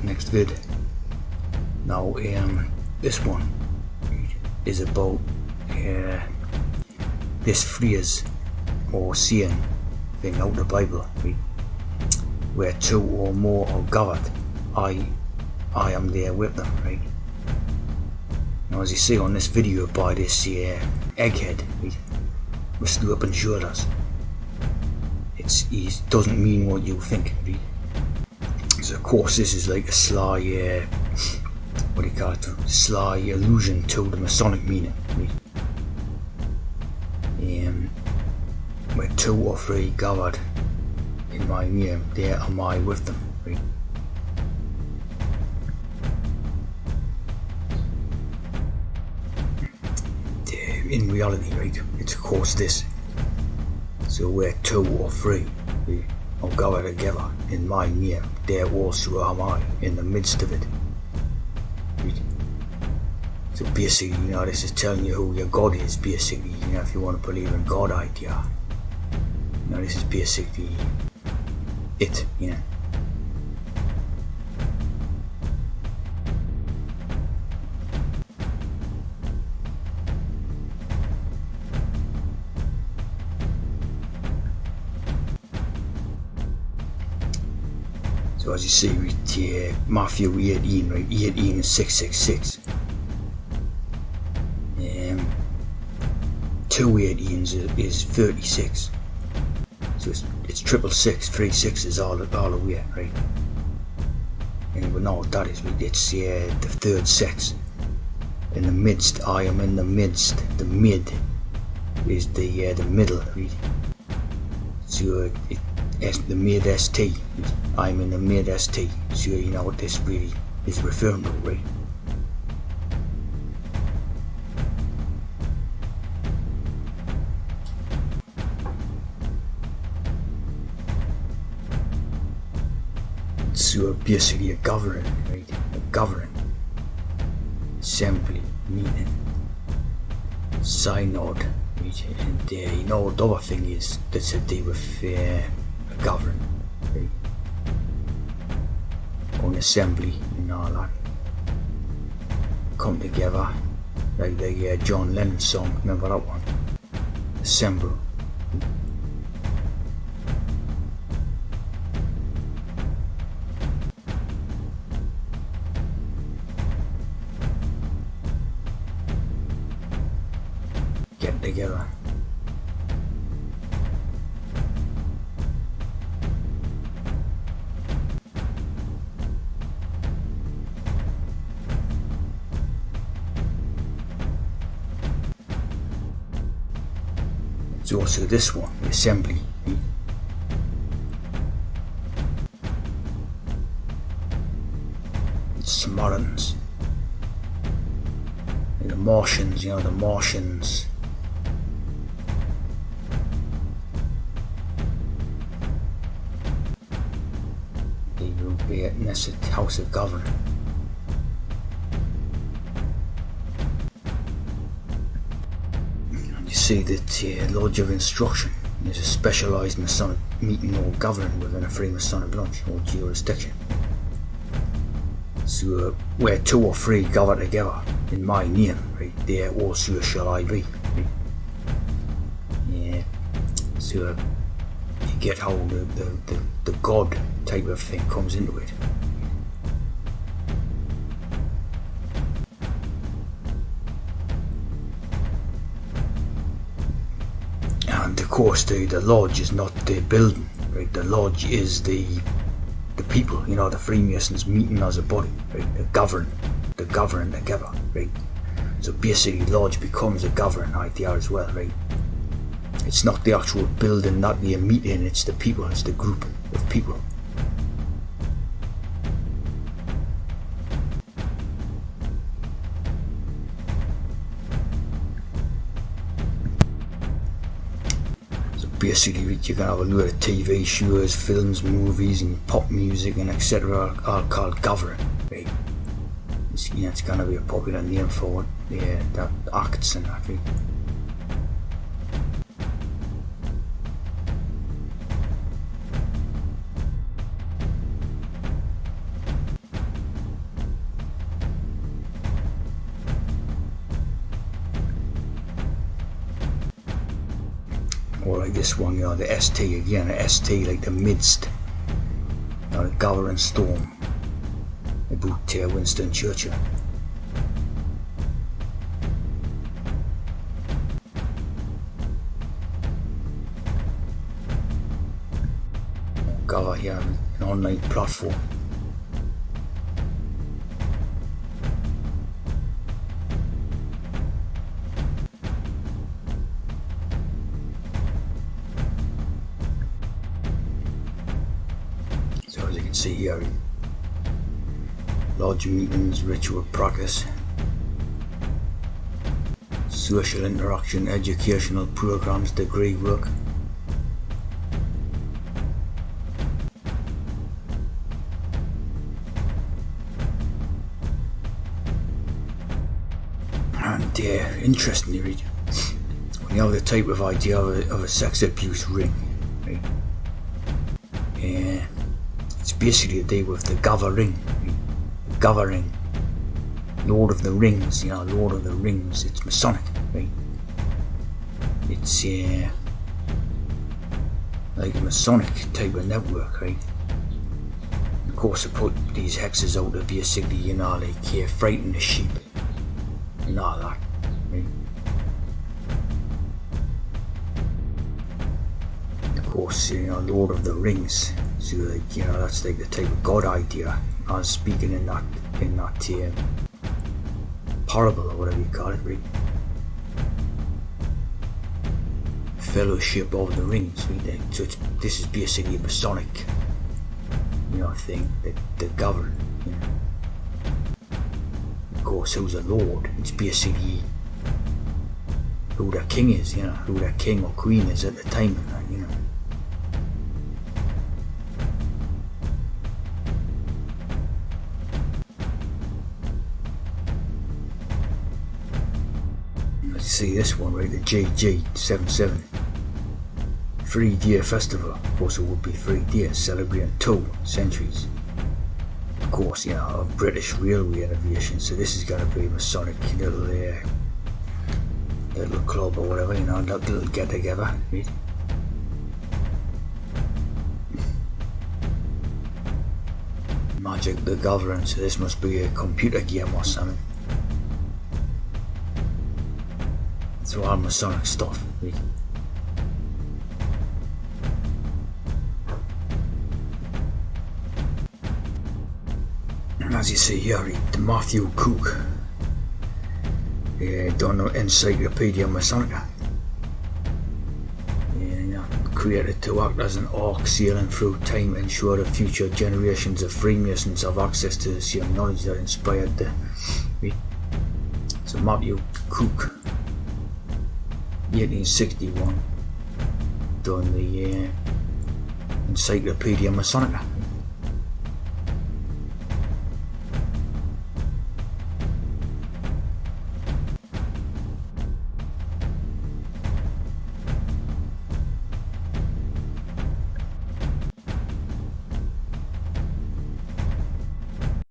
next vid. Now this one is about this phrase or saying thing out of the Bible, right? Where two or more are gathered, I am there with them, right? Now as you see on this video by this egghead, right, with sloping shoulders, it doesn't mean what you think, right? So of course this is like a sly, what do you call it, sly allusion to the Masonic meaning, right? Where two or three gathered in my name, there am I with them, right? In reality, right, it's of course this. So where two or three are gathered together in my name, there also am I in the midst of it. Right? So basically, you know, this is telling you who your God is, basically, you know, if you want to believe in God idea. You know, this is basically it, you know. So as you see with Matthew 18, right, 18 and 666. 2 18s is 36. So it's 666, 3 6s all the way, right? And we know what that is, right? It's the third sex. In the midst, I am in the midst. The mid is the middle, right? So the mid ST, I'm in the mid ST, so you know what this really is referring to, right? So basically a government, right? A government, assembly, meeting, synod, right? And you know the other thing is that's to do with govern, right? On assembly and all that, come together, like the John Lennon song, remember that one? Assemble. Get together. It's also this one, the assembly. It's Samaritans. And the Martians, you know, the Martians. They will be at Knesset House of Government. See that Lodge of Instruction is a specialised Masonic meeting or government within a free Masonic lodge or jurisdiction. So where two or three gather together in my name, right, there also shall I be. Right? Yeah. So you get how the God type of thing comes into it. And of course the lodge is not the building, right? The lodge is the people, you know, the Freemasons meeting as a body, right? The govern together, right? So basically lodge becomes a governing idea as well, right? It's not the actual building that we meet in, it's the people, it's the group of people. Basically you can have a load of TV shows, films, movies and pop music and etc. all called government, right? It's going to be a popular name for it, yeah, that acts and that, right? Or like this one, the ST again, the ST like the midst, the Gathering Storm, about Winston Churchill. Gather here, an online platform. So as you can see here, large meetings, ritual practice, social interaction, educational programs, degree work. And interestingly, when you have the type of idea of a sex abuse ring, right? It's basically to do with the gathering, right? Gathering, Lord of the Rings, Lord of the Rings. It's Masonic, right? It's like a Masonic type of network, right? Of course, I put these hexes out to basically, like frighten the sheep and all that, right? Of course, Lord of the Rings. So like, that's like the type of God idea I was speaking in that parable or whatever you call it, right? Fellowship of the Rings, right? So this is basically a Masonic, thing that govern, Of course, who's a lord? It's basically who their king is, who their king or queen is at the time, Let's see this one, right? The JG77 3-day festival. Of course, it would be 3 days celebrating 2 centuries. Of course, a British railway innovation. So this is going to be a Masonic little club or whatever, little get together, right? Magic the Gathering. So this must be a computer game or something. It's all Masonic stuff, right? As you see here, the Matthew Cook done an Encyclopedia Masonica, created to act as an arc sailing through time to ensure that future generations of Freemasons have access to the same knowledge that inspired the. So Matthew Cook, 1861, done the Encyclopedia Masonica.